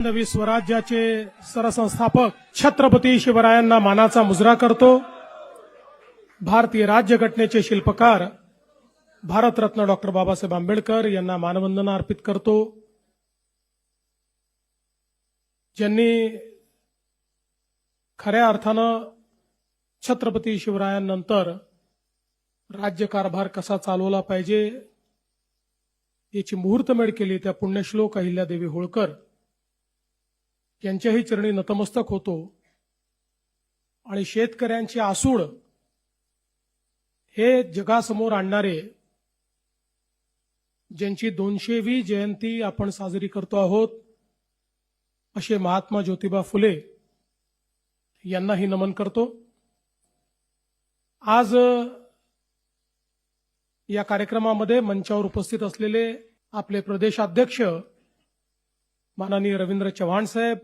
नवी स्वराज्याचे सरसंस्थापक छत्रपती शिवरायांना मानाचा मुजरा करतो। भारतीय राज्यघटनेचे शिल्पकार भारतरत्न डॉक्टर बाबासाहेब आंबेडकर यांना मानवंदना अर्पित करतो। ज्यांनी खऱ्या अर्थानं छत्रपती शिवरायांनंतर राज्यकारभार कसा चालवला पाहिजे याची मुहूर्तमेढ केली त्या पुण्यश्लोक अहिल्यादेवी होळकर यांच्याही चरणी नतमस्तक होतो आणि शेतकऱ्यांचे आसूड हे जगासमोर आणणारे ज्यांची 200वी जयंती आपण साजरी करतो आहोत असे महात्मा ज्योतिबा फुले यांनाही नमन करतो। आज या कार्यक्रमामध्ये मंचावर उपस्थित असलेले आपले प्रदेशाध्यक्ष माननीय रवींद्र चव्हाण साहेब,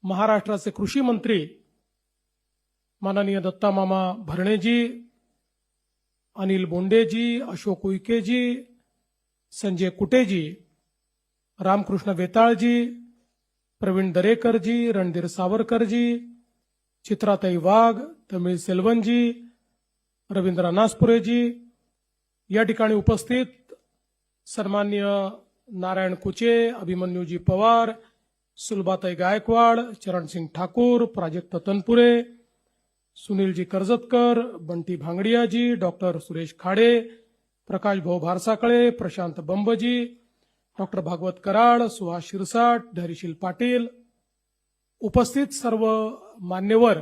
महाराष्ट्राचे कृषी मंत्री माननीय दत्ता मामा भरणेजी, अनिल बोंडेजी, अशोक उईकेजी, संजय कुटेजी, रामकृष्ण वेताळजी, प्रवीण दरेकरजी, रणधीर सावरकरजी, चित्राताई वाघ, तमिळ सेल्वनजी, रवींद्र अनासपुरेजी, या ठिकाणी उपस्थित सन्माननीय नारायण कुचे, अभिमन्यूजी पवार, सुलभाताई गायकवाड, चरणसिंग ठाकूर, प्राजक्त तनपुरे, सुनीलजी कर्जतकर, बंटी भांगडियाजी, डॉक्टर सुरेश खाडे, प्रकाश भाऊ भारसाकळे, प्रशांत बंबजी, डॉक्टर भागवत कराड, सुहास शिरसाट, धैर्यशील पाटील, उपस्थित सर्व मान्यवर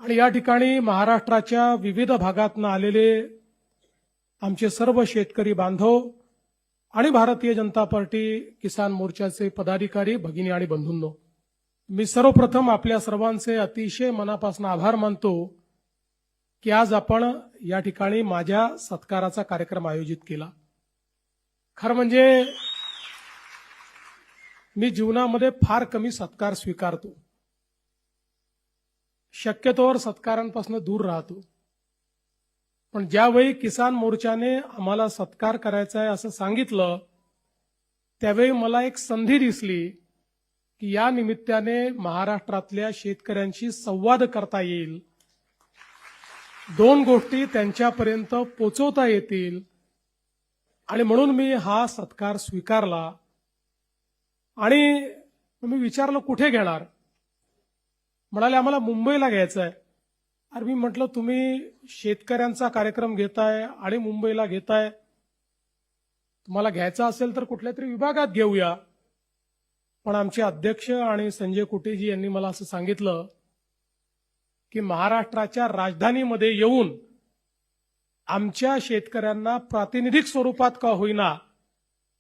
आणि या ठिकाणी महाराष्ट्राच्या विविध भागातून आलेले आमचे सर्व शेतकरी बांधव आणि भारतीय जनता पार्टी किसान मोर्चाचे पदाधिकारी भगिनी आणि बंधूंनो, मी सर्वप्रथम आपल्या सर्वांचे अतिशय मनापासून आभार मानतो की आज आपण या ठिकाणी माझ्या सत्काराचा कार्यक्रम आयोजित केला। खरं म्हणजे मी जीवनामध्ये फार कमी सत्कार स्वीकारतो, शक्यतोवर सत्कारांपासून दूर राहतो, पण ज्यावेळी किसान मोर्चाने आम्हाला सत्कार करायचा आहे असं सांगितलं त्यावेळी मला एक संधी दिसली की या निमित्ताने महाराष्ट्रातल्या शेतकऱ्यांशी संवाद करता येईल, 2 गोष्टी त्यांच्यापर्यंत पोहोचवता येतील आणि म्हणून मी हा सत्कार स्वीकारला। आणि मी विचारलं कुठे घेणार, म्हणाले आम्हाला मुंबईला घ्यायचं आहे। अरे मी म्हटलं तुम्ही शेतकऱ्यांचा कार्यक्रम घेताय आणि मुंबईला घेताय, तुम्हाला घ्यायचा असेल तर कुठल्या तरी विभागात घेऊया। पण आमचे अध्यक्ष आणि संजय कुटेजी यांनी मला असं सांगितलं की महाराष्ट्राच्या राजधानीमध्ये येऊन आमच्या शेतकऱ्यांना प्रातिनिधिक स्वरूपात का होईना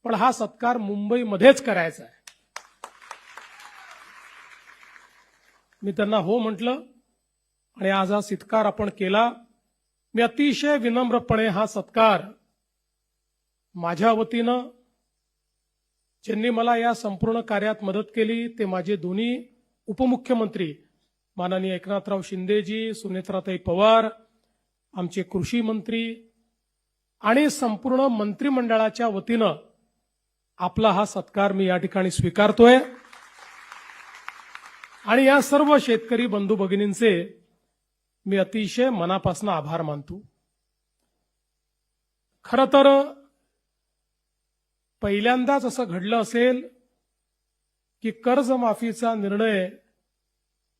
पण हा सत्कार मुंबईमध्येच करायचा आहे। मी त्यांना हो म्हटलं आणि आज हा सत्कार आपण केला। मी अतिशय विनम्रपणे हा सत्कार माझ्या वतीनं ज्यांनी मला या संपूर्ण कार्यात मदत केली ते माझे दोन्ही उपमुख्यमंत्री माननीय एकनाथराव शिंदेजी, सुनेत्राताई पवार, आमचे कृषी मंत्री आणि संपूर्ण मंत्रिमंडळाच्या वतीनं आपला हा सत्कार मी या ठिकाणी स्वीकारतोय आणि या सर्व शेतकरी बंधू भगिनींचे मी अतिशय मनापासून आभार मानतो। खरं तर पहिल्यांदाच असं घडलं असेल की कर्जमाफीचा निर्णय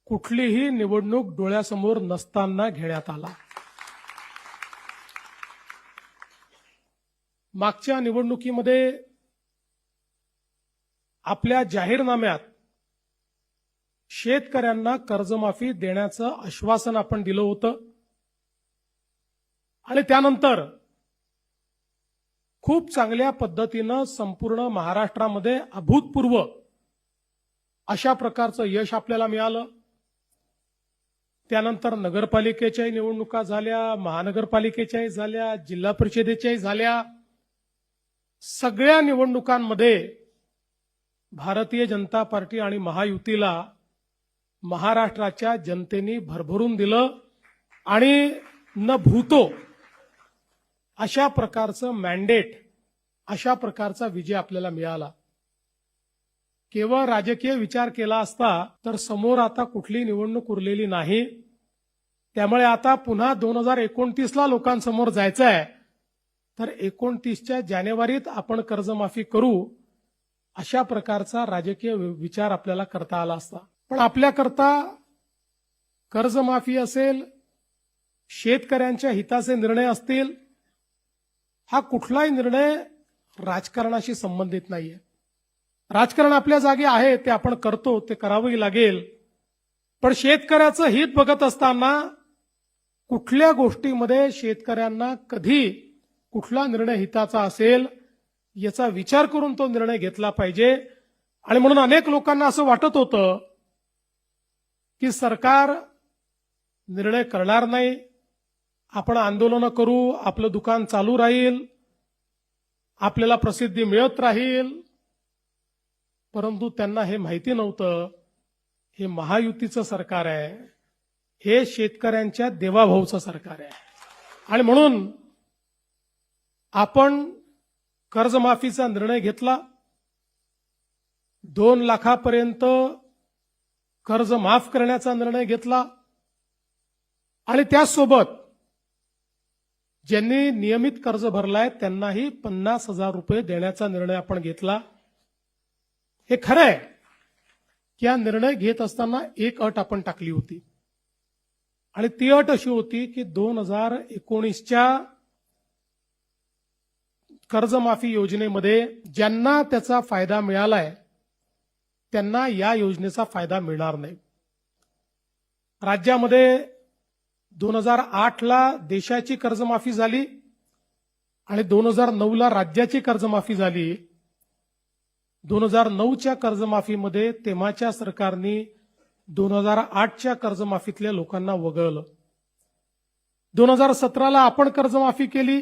कुठलीही निवडणूक डोळ्यासमोर नसताना घेण्यात आला। मागच्या निवडणुकीमध्ये आपल्या जाहीरनाम्यात शेतकऱ्यांना कर्जमाफी देण्याचं आश्वासन आपण दिलं होतं आणि त्यानंतर खूप चांगल्या पद्धतीनं संपूर्ण महाराष्ट्रामध्ये अभूतपूर्व अशा प्रकारचं यश आपल्याला मिळालं। त्यानंतर नगरपालिकेच्याही निवडणुका झाल्या, महानगरपालिकेच्याही झाल्या, जिल्हा परिषदेच्याही झाल्या। सगळ्या निवडणुकांमध्ये भारतीय जनता पार्टी आणि महायुतीला महाराष्ट्राच्या जनतेने भरभरून दिलं आणि न भूतो अशा प्रकारचं मॅन्डेट, अशा प्रकारचा विजय आपल्याला मिळाला। केवळ राजकीय विचार केला असता तर समोर आता कुठली निवडणूक उरलेली नाही. त्यामुळे आता पुन्हा 2029ला लोकांसमोर जायचं आहे. तर 29च्या जानेवारीत आपण कर्जमाफी करू अशा प्रकारचा राजकीय विचार आपल्याला करता आला असता. पण आपल्याकरता कर्जमाफी असेल, शेतकऱ्यांच्या हिताचे निर्णय असतील, हा कुठलाही निर्णय राजकारणाशी संबंधित नाहीये. राजकारण आपल्या जागी आहे, ते आपण करतो, ते करावंही लागेल. पण शेतकऱ्याचं हित बघत असताना कुठल्या गोष्टीमध्ये शेतकऱ्यांना कधी कुठला निर्णय हिताचा असेल याचा विचार करून तो निर्णय घेतला पाहिजे. आणि म्हणून अनेक लोकांना असं वाटत होतं की सरकार निर्णय करणार नाही, आपण आंदोलनं करू, आपलं दुकान चालू राहील, आपल्याला प्रसिद्धी मिळत राहील. परंतु त्यांना हे माहिती नव्हतं, हे महायुतीचं सरकार आहे, हे शेतकऱ्यांच्या देवाभाऊचं सरकार आहे. आणि म्हणून आपण कर्जमाफीचा निर्णय घेतला. 2 लाखापर्यंत कर्ज माफ करण्याचा निर्णय घेतला. आणि त्यासोबत ज्यांनी नियमित कर्ज भरलाय त्यांनाही 50,000 रुपये देण्याचा निर्णय आपण घेतला. हे खरं आहे की हा निर्णय घेत असताना एक अट आपण टाकली होती. आणि ती अट अशी होती की 2019च्या कर्जमाफी योजनेमध्ये ज्यांना त्याचा फायदा मिळालाय त्यांना या योजनेचा फायदा मिळणार नाही. राज्यामध्ये 2008ला देशाची कर्जमाफी झाली आणि 2009ला राज्याची कर्जमाफी झाली. 2009च्या कर्जमाफीमध्ये तेव्हाच्या सरकारने 2008च्या कर्जमाफीतल्या लोकांना वगळलं. 2017ला आपण कर्जमाफी केली,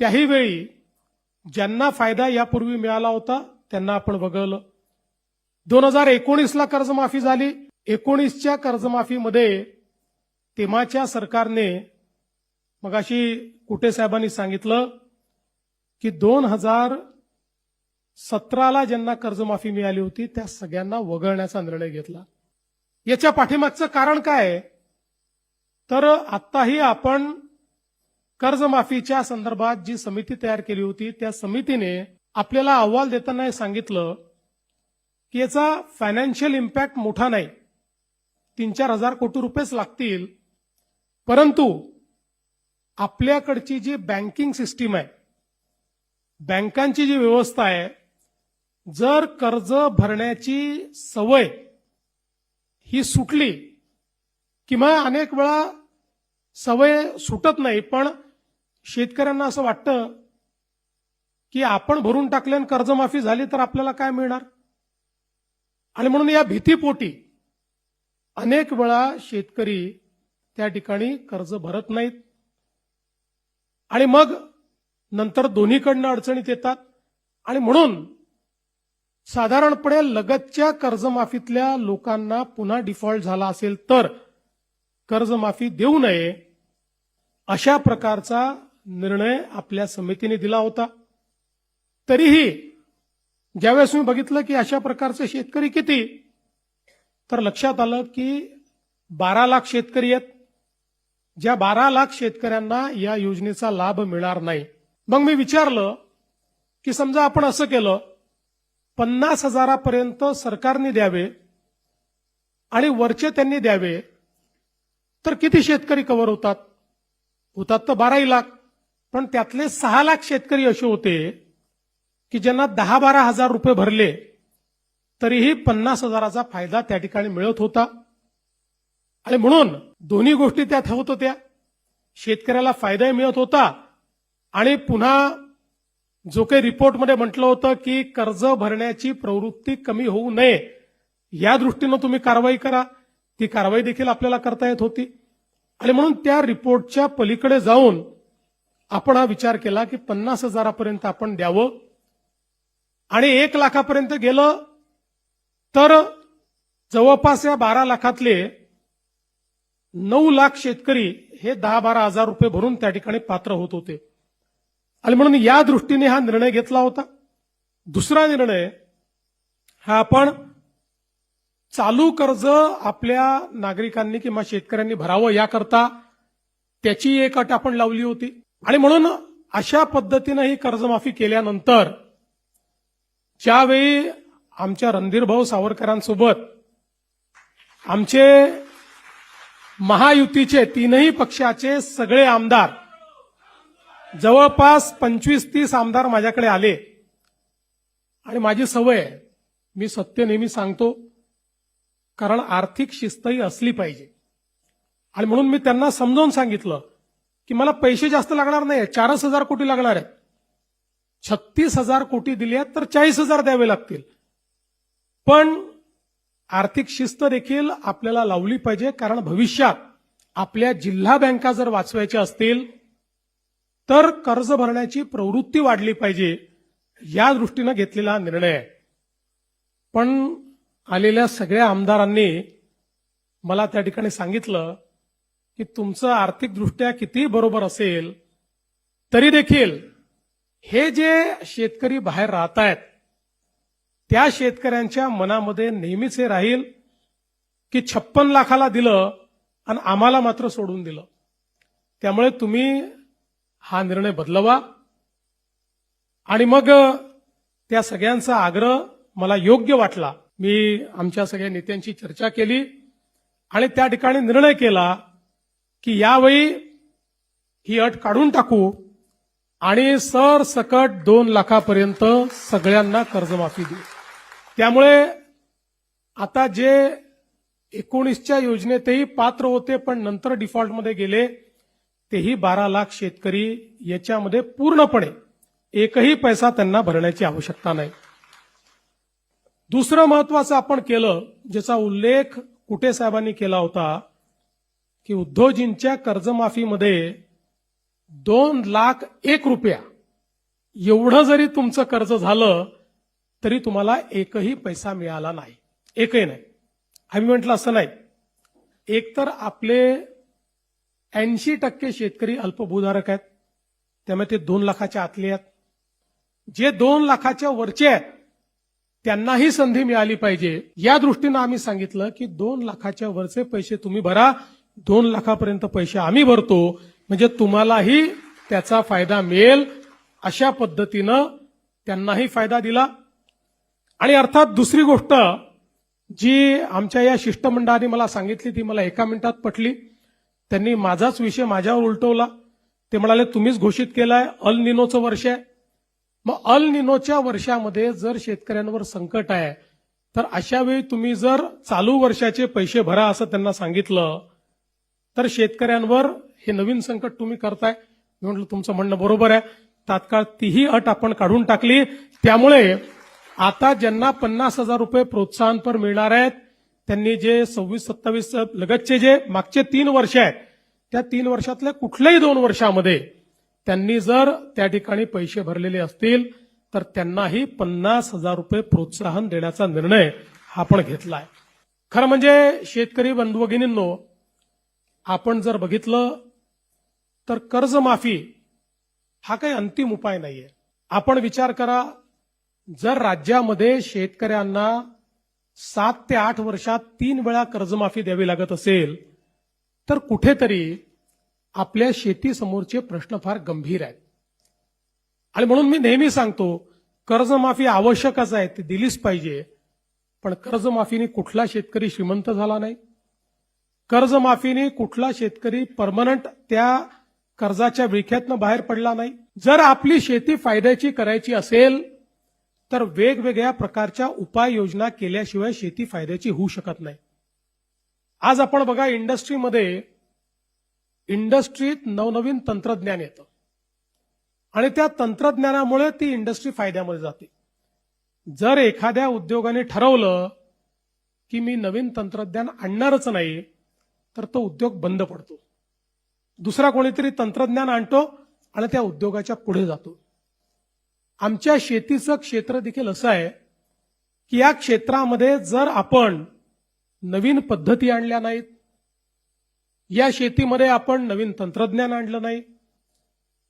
त्याही वेळी ज्यांना फायदा यापूर्वी मिळाला होता त्यांना आपण वगळलं. 2019ला कर्जमाफी झाली. 19च्या कर्जमाफीमध्ये तेव्हाच्या सरकारने, मगाशी कुटे साहेबांनी सांगितलं की 2017ला ज्यांना कर्जमाफी मिळाली होती त्या सगळ्यांना वगळण्याचा निर्णय घेतला. याच्या पाठीमागचं कारण काय? तर आत्ताही आपण कर्जमाफीच्या संदर्भात जी समिती तयार केली होती त्या समितीने आपल्याला अहवाल देताना हे सांगितलं की याचा फायनान्शियल इम्पॅक्ट मोठा नाही, 3-4 हजार कोटी रुपयेच लागतील. परंतु आपल्याकडची जी बँकिंग सिस्टीम आहे, बँकांची जी व्यवस्था आहे, जर कर्ज भरण्याची सवय ही सुटली किंवा अनेक वेळा सवय सुटत नाही, पण शेतकऱ्यांना असं वाटतं की आपण भरून टाकल्याने कर्जमाफी झाली तर आपल्याला काय मिळणार. आणि म्हणून या भीतीपोटी अनेक वेळा शेतकरी त्या ठिकाणी कर्ज भरत नाहीत आणि मग नंतर दोन्हीकडनं अडचणीत येतात. आणि म्हणून साधारणपणे लगतच्या कर्जमाफीतल्या लोकांना पुन्हा डिफॉल्ट झाला असेल तर कर्जमाफी देऊ नये अशा प्रकारचा निर्णय आपल्या समितीने दिला होता. तरीही ज्यावेळेस मी बघितलं की अशा प्रकारचे शेतकरी किती, तर लक्षात आलं की 12 लाख शेतकरी आहेत. ज्या 12 लाख शेतकऱ्यांना या योजनेचा लाभ मिळणार नाही. मग मी विचारलं की समजा आपण असं केलं, 50,000पर्यंत सरकारने द्यावे आणि वरचे त्यांनी द्यावे, तर किती शेतकरी कव्हर होतात? होतात तर 12 लाख. पण त्यातले 6 लाख शेतकरी असे होते की ज्यांना 10-12 हजार रुपये भरले तरीही 50,000चा फायदा त्या ठिकाणी मिळत होता. आणि म्हणून दोन्ही गोष्टी त्यात होत होत्या. शेतकऱ्याला फायदाही मिळत होता आणि पुन्हा जो काही रिपोर्टमध्ये म्हटलं होतं की कर्ज भरण्याची प्रवृत्ती कमी होऊ नये या दृष्टीनं तुम्ही कारवाई करा, ती कारवाई देखील आपल्याला करता येत होती. आणि म्हणून त्या रिपोर्टच्या पलीकडे जाऊन आपण हा विचार केला की 50,000पर्यंत आपण द्यावं. आणि 1 लाखापर्यंत गेलं तर जवळपास या 12 लाखातले 9 लाख शेतकरी हे 10-12 हजार रुपये भरून त्या ठिकाणी पात्र होत होते. आणि म्हणून या दृष्टीने हा निर्णय घेतला होता. दुसरा निर्णय हा आपण चालू कर्ज आपल्या नागरिकांनी किंवा शेतकऱ्यांनी भरावं याकरता त्याची एक अट आपण लावली होती. आणि म्हणून अशा पद्धतीनं ही कर्जमाफी केल्यानंतर ज्यावेळी आमच्या रणधीरभाऊ सावरकरांसोबत आमचे महायुतीचे तीनही पक्षाचे सगळे आमदार जवळपास 25-30 आमदार माझ्याकडे आले. आणि माझी सवय आहे, मी सत्य नेहमी सांगतो, कारण आर्थिक शिस्तही असली पाहिजे. आणि म्हणून मी त्यांना समजावून सांगितलं की मला पैसे जास्त लागणार नाही, 4,000 कोटी लागणार आहेत. 36,000 कोटी दिले आहेत तर 40,000 द्यावे लागतील. पण आर्थिक शिस्त देखील आपल्याला लावली पाहिजे, कारण भविष्यात आपल्या जिल्हा बँका जर वाचवायच्या असतील तर कर्ज भरण्याची प्रवृत्ती वाढली पाहिजे, या दृष्टीनं घेतलेला हा निर्णय आहे. पण आलेल्या सगळ्या आमदारांनी मला त्या ठिकाणी सांगितलं की तुमचं आर्थिकदृष्ट्या किती बरोबर असेल तरी देखील हे जे शेतकरी बाहेर राहत आहेत त्या शेतकऱ्यांच्या मनामध्ये नेहमीच हे राहील की 56 लाखाला दिलं आणि आम्हाला मात्र सोडून दिलं. त्यामुळे तुम्ही हा निर्णय बदलवा. आणि मग त्या सगळ्यांचा आग्रह मला योग्य वाटला. मी आमच्या सगळ्या नेत्यांची चर्चा केली आणि त्या ठिकाणी निर्णय केला की यावेळी ही अट काढून टाकू आणि सरसकट 2 लाखापर्यंत सगळ्यांना कर्जमाफी देऊ. त्यामुळे आता जे 19च्या योजनेतही पात्र होते पण नंतर डिफॉल्टमध्ये गेले तेही 12 लाख शेतकरी याच्यामध्ये पूर्णपणे एकही पैसा त्यांना भरण्याची आवश्यकता नाही. दुसरं महत्वाचं आपण केलं, ज्याचा उल्लेख कुटे साहेबांनी केला होता, की उद्धवजींच्या कर्जमाफीमध्ये 2,01,000 रुपया एवढं जरी तुमचं कर्ज झालं तरी तुम्हाला एकही पैसा मिळाला नाही, एकही नाही. आम्ही म्हटलं असं नाही. एकतर आपले 80% शेतकरी अल्पभूधारक आहेत, त्यामुळे ते 2 लाखाच्या आतले आहेत. जे 2 लाखाच्या वरचे आहेत त्यांनाही संधी मिळाली पाहिजे, या दृष्टीनं आम्ही सांगितलं की 2 लाखाच्या वरचे पैसे तुम्ही भरा, 2 लाखापर्यंत पैसे आम्ही भरतो, म्हणजे तुम्हालाही त्याचा फायदा मिळेल. अशा पद्धतीनं त्यांनाही फायदा दिला. आणि अर्थात दुसरी गोष्ट जी आमच्या या शिष्टमंडळाने मला सांगितली ती मला एका मिनिटात पटली. त्यांनी माझाच विषय माझ्यावर उलटवला. ते म्हणाले तुम्हीच घोषित केलाय अल निनोचं वर्ष आहे. मग अल निनोच्या वर्षामध्ये जर शेतकऱ्यांवर संकट आहे तर अशा वेळी तुम्ही जर चालू वर्षाचे पैसे भरा असं त्यांना सांगितलं तर शेतकऱ्यांवर हे नवीन संकट तुम्ही करताय. मी म्हटलं तुमचं म्हणणं बरोबर आहे. तात्काळ तीही अट आपण काढून टाकली. त्यामुळे आता ज्यांना 50,000 रुपये प्रोत्साहनपर मिळणार आहेत त्यांनी जे 26-27 लगतचे जे मागचे 3 वर्ष आहेत त्या 3 वर्षातल्या कुठल्याही 2 वर्षामध्ये त्यांनी जर त्या ठिकाणी पैसे भरलेले असतील तर त्यांनाही 50,000 रुपये प्रोत्साहन देण्याचा निर्णय आपण घेतलाय. खरं म्हणजे शेतकरी बंधू भगिनींनो, आपण जर बघितलं तर कर्जमाफी हा काही अंतिम उपाय नाहीये. आपण विचार करा, जर राज्यामध्ये शेतकऱ्यांना 7 ते 8 वर्षात 3 वेळा कर्जमाफी द्यावी लागत असेल तर कुठेतरी आपल्या शेतीसमोरचे प्रश्न फार गंभीर आहेत. आणि म्हणून मी नेहमी सांगतो कर्जमाफी आवश्यकच आहे, ती दिलीच पाहिजे. पण कर्जमाफीने कुठला शेतकरी श्रीमंत झाला नाही. कर्जमाफीने कुठला शेतकरी परमनंट त्या कर्जाच्या विळख्यातनं बाहेर पडला नाही. जर आपली शेती फायद्याची करायची असेल तर वेगवेगळ्या प्रकारच्या उपाययोजना केल्याशिवाय शेती फायद्याची होऊ शकत नाही. आज आपण बघा इंडस्ट्रीत नवनवीन तंत्रज्ञान येतं आणि त्या तंत्रज्ञानामुळे ती इंडस्ट्री फायद्यामध्ये जाते. जर एखाद्या उद्योगाने ठरवलं की मी नवीन तंत्रज्ञान आणणारच नाही तर तो उद्योग बंद पडतो. दुसरा कोणीतरी तंत्रज्ञान आणतो आणि त्या उद्योगाच्या पुढे जातो. आमच्या शेतीचं क्षेत्र देखील असं आहे की या क्षेत्रामध्ये जर आपण नवीन पद्धती आणल्या नाहीत, या शेतीमध्ये आपण नवीन तंत्रज्ञान आणलं नाही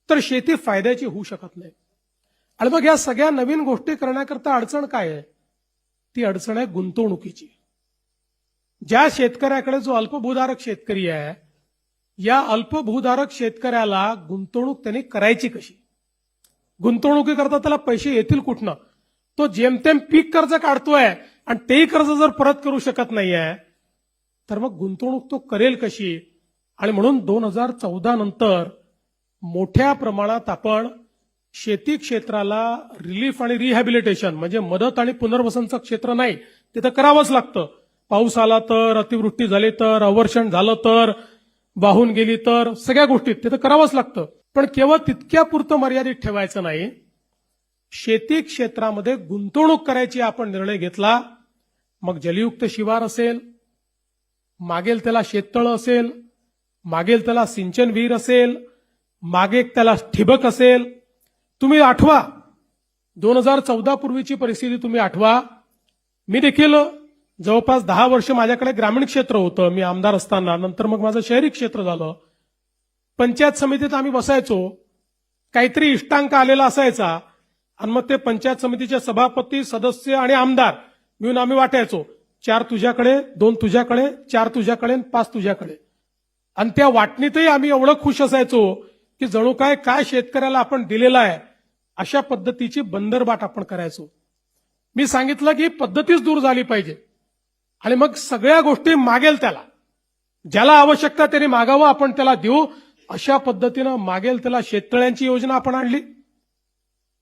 तर शेती फायद्याची होऊ शकत नाही. आणि मग या सगळ्या नवीन गोष्टी करण्याकरता अडचण काय आहे? ती अडचण आहे गुंतवणुकीची. ज्या शेतकऱ्याकडे जो अल्पभूधारक शेतकरी आहे, या अल्पभूधारक शेतकऱ्याला गुंतवणूक त्यांनी करायची कशी? गुंतवणुकीकरता त्याला पैसे येतील कुठनं? तो जेमतेम पीक कर्ज काढतोय आणि तेही कर्ज जर परत करू शकत नाहीये, तर मग गुंतवणूक तो करेल कशी? आणि म्हणून 2014 नंतर मोठ्या प्रमाणात आपण शेती क्षेत्राला रिलीफ आणि रिहॅबिलिटेशन म्हणजे मदत आणि पुनर्वसनचं क्षेत्र नाही, तिथं करावंच लागतं. पाऊस आला तर, अतिवृष्टी झाली तर, अवर्षण झालं तर, वाहून गेली तर, सगळ्या गोष्टीत तिथं करावंच लागतं. पण केवळ तितक्यापुरतं मर्यादित ठेवायचं नाही. शेती क्षेत्रामध्ये गुंतवणूक करायची आपण निर्णय घेतला, मग जलयुक्त शिवार असेल, मागेल त्याला शेततळं असेल, मागेल त्याला सिंचन विहीर असेल, मागे त्याला ठिबक असेल. तुम्ही आठवा 2014 पूर्वीची परिस्थिती तुम्ही आठवा. मी देखील जवळपास 10 वर्ष माझ्याकडे ग्रामीण क्षेत्र होतं मी आमदार असताना. नंतर मग माझं शहरी क्षेत्र झालं. पंचायत समितीत आम्ही बसायचो, काहीतरी इष्टांक आलेला असायचा आणि मग ते पंचायत समितीचे सभापती, सदस्य आणि आमदार मिळून आम्ही वाटायचो. 4 तुझ्याकडे, 2 तुझ्याकडे, 4 तुझ्याकडे, 5 तुझ्याकडे. आणि त्या वाटणीतही आम्ही एवढं खुश असायचो की जणू काय शेतकऱ्याला आपण दिलेला आहे अशा पद्धतीची बंदरबाट आपण करायचो. मी सांगितलं की पद्धतीच दूर झाली पाहिजे आणि मग सगळ्या गोष्टी मागेल त्याला, ज्याला आवश्यकता त्याने मागावं, आपण त्याला देऊ, अशा पद्धतीनं मागेल त्याला शेततळ्यांची योजना आपण आणली.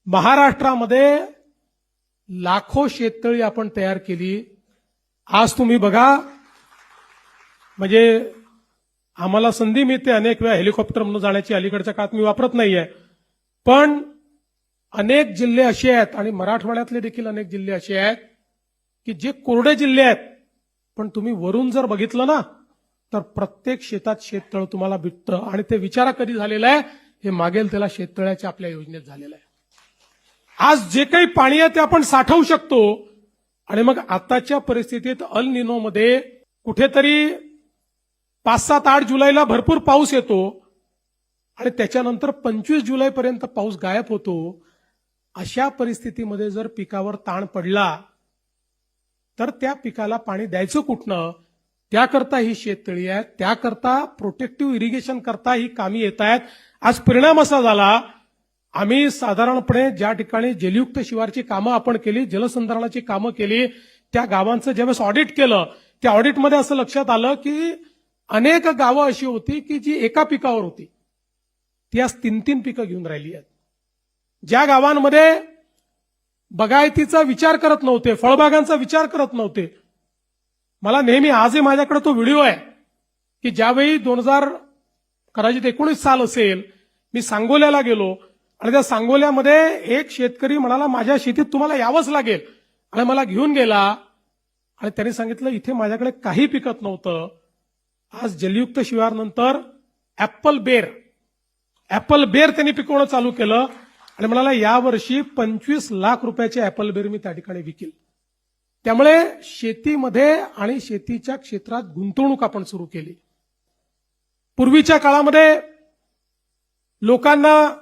महाराष्ट्रामध्ये लाखो शेततळी आपण तयार केली. आज तुम्ही बघा, म्हणजे आम्हाला संधी मिळते अनेक वेळा हेलिकॉप्टर म्हणून जाण्याची, अलीकडच्या काळात मी वापरत नाहीये, पण अनेक जिल्हे असे आहेत आणि मराठवाड्यातले देखील अनेक जिल्हे असे आहेत की जे कोरडे जिल्हे आहेत, पण तुम्ही वरून जर बघितलं ना तर प्रत्येक शेतात शेततळ तुम्हाला भेटतं. आणि ते विचारा कधी झालेलं आहे, हे मागेल त्याला शेततळ्याच्या आपल्या योजनेत झालेलं आहे. आज जे काही पाणी आहे ते आपण साठवू शकतो. आणि मग आताच्या परिस्थितीत अल निनोमध्ये कुठेतरी 5, 7, 8 जुलैला भरपूर पाऊस येतो आणि त्याच्यानंतर 25 जुलैपर्यंत पाऊस गायब होतो. अशा परिस्थितीमध्ये जर पिकावर ताण पडला तर त्या पिकाला पाणी द्यायचं कुठनं? त्याकरता ही शेततळी आहेत, त्याकरता प्रोटेक्टिव्ह इरिगेशन करता ही कामी येत आहेत. आज परिणाम असा झाला, आम्ही साधारणपणे ज्या ठिकाणी जलयुक्त शिवारची कामं आपण केली, जलसंधारणाची कामं केली, त्या गावांचं ज्यावेळेस ऑडिट केलं, त्या ऑडिटमध्ये असं लक्षात आलं की अनेक गावं अशी होती की जी एका पिकावर होती, ती आज 3-3 पिकं घेऊन राहिली आहेत. ज्या गावांमध्ये बागायतीचा विचार करत नव्हते, फळबागांचा विचार करत नव्हते. मला नेहमी, आजही माझ्याकडे तो व्हिडिओ आहे की ज्यावेळी 2019 साल असेल, मी सांगोल्याला गेलो आणि त्या सांगोल्यामध्ये एक शेतकरी म्हणाला माझ्या शेतीत तुम्हाला यावंच लागेल, आणि मला घेऊन गेला आणि त्यांनी सांगितलं इथे माझ्याकडे काही पिकत नव्हतं. आज जलयुक्त शिवारनंतर ऍपल बेर त्यांनी पिकवणं चालू केलं आणि म्हणाला यावर्षी 25 लाख रुपयाचे ऍपल बेर मी त्या ठिकाणी विकेल. त्यामुळे शेतीमध्ये आणि शेतीच्या क्षेत्रात गुंतवणूक आपण सुरू केली. पूर्वीच्या काळामध्ये लोकांना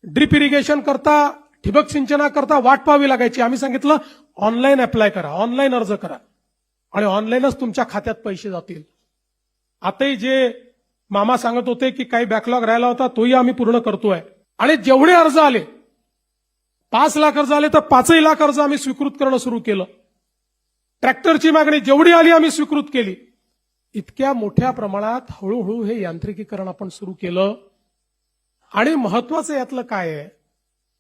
ड्रिप इरिगेशन करता, ठिबक सिंचनाकरता वाट पाहावी लागायची. आम्ही सांगितलं ऑनलाईन अप्लाय करा, ऑनलाईन अर्ज करा आणि ऑनलाईनच तुमच्या खात्यात पैसे जातील. आताही जे मामा सांगत होते की काही बॅकलॉग राहिला होता तोही आम्ही पूर्ण करतोय. आणि जेवढे अर्ज आले, 5 लाख अर्ज आले तर 5 लाख अर्ज आम्ही स्वीकृत करणं सुरू केलं. ट्रॅक्टरची मागणी जेवढी आली आम्ही स्वीकृत केली. इतक्या मोठ्या प्रमाणात हळूहळू हे यांत्रिकीकरण आपण सुरू केलं. आणि महत्वाचं यातलं काय आहे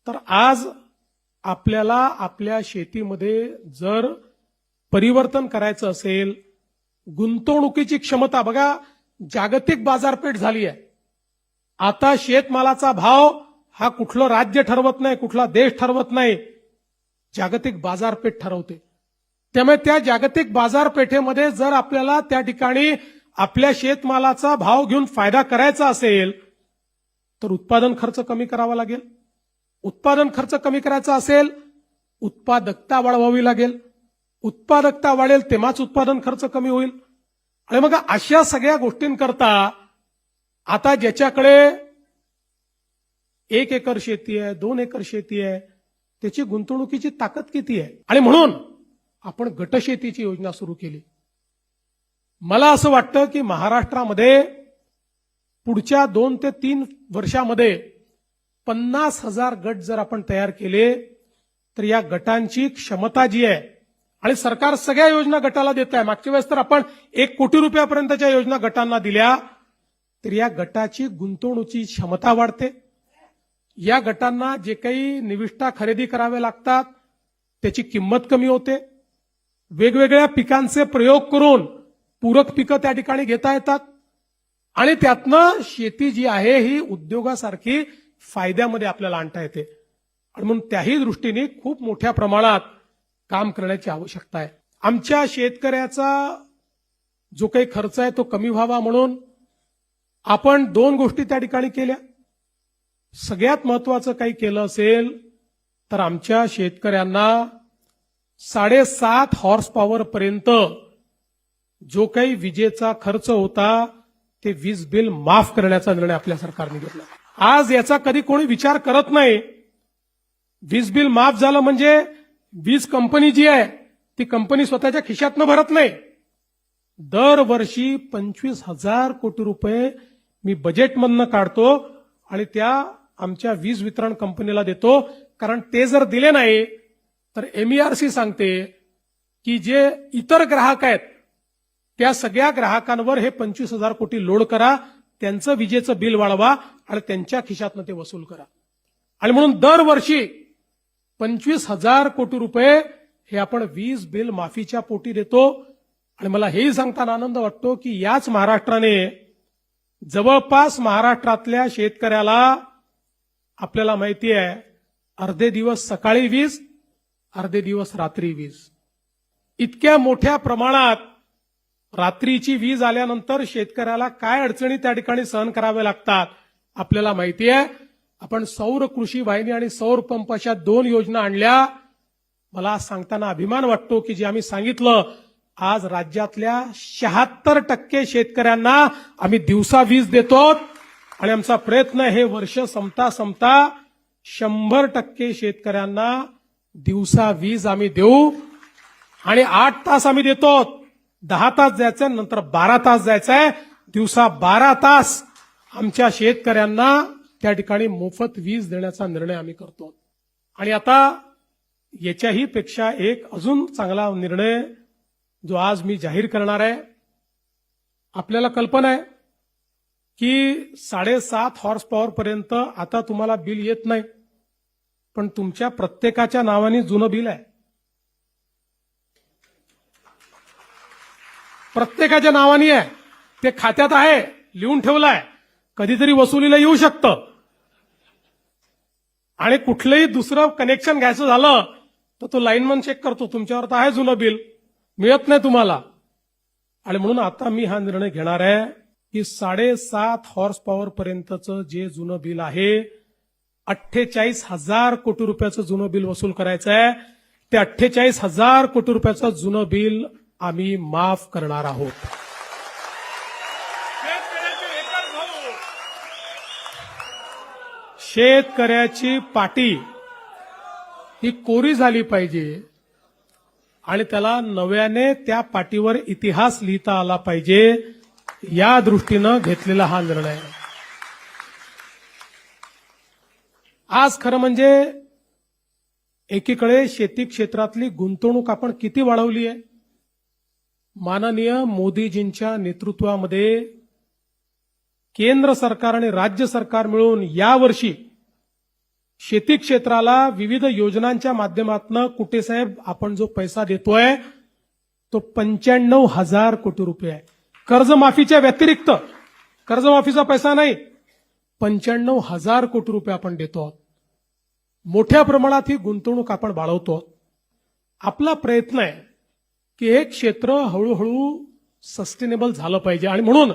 तर आज आपल्याला आपल्या शेतीमध्ये जर परिवर्तन करायचं असेल, गुंतवणुकीची क्षमता बघा, जागतिक बाजारपेठ झाली आहे. आता शेतमालाचा भाव हा कुठलं राज्य ठरवत नाही, कुठला देश ठरवत नाही, जागतिक बाजारपेठ ठरवते. त्यामुळे त्या जागतिक बाजारपेठेमध्ये जर आपल्याला त्या ठिकाणी आपल्या शेतमालाचा भाव घेऊन फायदा करायचा असेल तर उत्पादन खर्च कमी करावा लागेल. उत्पादन खर्च कमी करायचा असेल, उत्पादकता वाढवावी लागेल. उत्पादकता वाढेल तेव्हाच उत्पादन खर्च कमी होईल. आणि मग अशा सगळ्या गोष्टींकरता आता ज्याच्याकडे 1 एकर शेती आहे, 2 एकर शेती आहे, त्याची गुंतवणुकीची ताकद किती आहे? आणि म्हणून आपण गटशेतीची योजना सुरू केली. मला असं वाटतं की महाराष्ट्रामध्ये पुढच्या 2 ते 3 वर्षामध्ये 50,000 गट जर आपण तयार केले तर या गटांची क्षमता जी आहे, आणि सरकार सगळ्या योजना गटाला देत आहे. मागच्या वेळेस तर आपण 1 कोटी रुपयापर्यंतच्या योजना गटांना दिल्या, तर या गटाची गुंतवणुकीची क्षमता वाढते. या गटांना जे काही निविष्ठा खरेदी करावे लागतात त्याची किंमत कमी होते. वेगवेगळ्या पिकांचे प्रयोग करून पूरक पिकं त्या ठिकाणी घेता येतात आणि त्यातनं शेती जी आहे ही उद्योगासारखी फायद्यामध्ये आपल्याला आणता येते. आणि म्हणून त्याही दृष्टीने खूप मोठ्या प्रमाणात काम करण्याची आवश्यकता आहे. आमच्या शेतकऱ्याचा जो काही खर्च आहे तो कमी व्हावा म्हणून आपण 2 गोष्टी त्या ठिकाणी केल्या. सगळ्यात महत्वाचं काही केलं असेल तर आमच्या शेतकऱ्यांना 7.5 हॉर्स पॉवर पर्यंत जो काही विजेचा खर्च होता ते वीज बिल माफ करण्याचा निर्णय आपल्या सरकारने घेतला. आज याचा कधी कोणी विचार करत नाही. वीज बिल माफ झालं म्हणजे वीज कंपनी जी आहे ती कंपनी स्वतःच्या खिशातनं भरत नाही. दरवर्षी 25,000 कोटी रुपये मी बजेटमधनं काढतो आणि त्या आमच्या वीज वितरण कंपनीला देतो. कारण ते जर दिले नाही तर MERC सांगते की जे इतर ग्राहक आहेत त्या सगळ्या ग्राहकांवर हे 25,000 कोटी लोड करा, त्यांचं विजेचं बिल वाढवा आणि त्यांच्या खिशातनं ते वसूल करा. आणि म्हणून दरवर्षी 25,000 कोटी रुपये हे आपण वीज बिल माफीच्या पोटी देतो. आणि मला हेही सांगताना आनंद वाटतो की याच महाराष्ट्राने जवळपास महाराष्ट्रातल्या शेतकऱ्याला, आपल्याला माहिती आहे, अर्धे दिवस सकाळी वीज, अर्धे दिवस रात्री वीज, इतक्या मोठ्या प्रमाणात रात्रीची वीज आल्यानंतर शेतकऱ्याला काय अडचणी त्या ठिकाणी सहन कराव्या लागतात आपल्याला माहिती आहे. आपण सौर कृषी वाहिनी आणि सौर पंप अशा 2 योजना आणल्या. मला आज सांगताना अभिमान वाटतो की जे आम्ही सांगितलं, आज राज्यातल्या 76% शेतकऱ्यांना आम्ही दिवसा वीज देतो आणि आमचा प्रयत्न हे वर्ष संपता 100% शेतकऱ्यांना दिवसा वीज आम्ही देऊ. आणि 8 तास आम्ही देतो. 10 तास जायचंय, नंतर 12 तास जायचंय. दिवसा 12 तास आमच्या शेतकऱ्यांना त्या ठिकाणी मोफत वीज देण्याचा निर्णय आम्ही करतो. आणि आता याच्याही पेक्षा एक अजून चांगला निर्णय जो आज मी जाहीर करणार आहे. आपल्याला कल्पना आहे की 7.5 हॉर्स पॉवर पर्यंत आता तुम्हाला बिल येत नाही, पण तुमच्या प्रत्येकाच्या नावाने जुनं बिल आहे. प्रत्येकाच्या नावाने आहे, ते खात्यात आहे, लिहून ठेवलं आहे. कधीतरी वसुलीला येऊ शकतं आणि कुठलंही दुसरं कनेक्शन घ्यायचं झालं तर तो लाईनमन चेक करतो, तुमच्यावर तर आहे जुनं बिल, मिळत नाही तुम्हाला. आणि म्हणून आता मी हा निर्णय घेणार आहे की 7.5 हॉर्स पॉवर पर्यंतचं जे जुनं बिल आहे, 48,000 कोटी रुपयाचं जुनं बिल वसूल करायचं आहे. ते 48,000 कोटी रुपयाचं जुनं बिल आम्ही माफ करणार आहोत. शेतकऱ्याची पाटी ही कोरी झाली पाहिजे आणि त्याला नव्याने त्या पाटीवर इतिहास लिहिता आला पाहिजे, या दृष्टीनं घेतलेला हा निर्णय आहे. आज खरं म्हणजे एकीकडे शेती क्षेत्रातली गुंतवणूक आपण किती वाढवली आहे. माननीय मोदीजींच्या नेतृत्वामध्ये केंद्र सरकार आणि राज्य सरकार मिळून यावर्षी शेती क्षेत्राला विविध योजनांच्या माध्यमातून कुठे साहेब आपण जो पैसा देतोय तो 95,000 कोटी रुपये आहे. कर्जमाफीच्या व्यतिरिक्त, कर्जमाफीचा पैसा नाही, 95,000 कोटी रुपये आपण देतो. मोठ्या प्रमाणात ही गुंतवणूक आपण वाढवतो. आपला प्रयत्न आहे की हे क्षेत्र हळूहळू सस्टेनेबल झालं पाहिजे. आणि म्हणून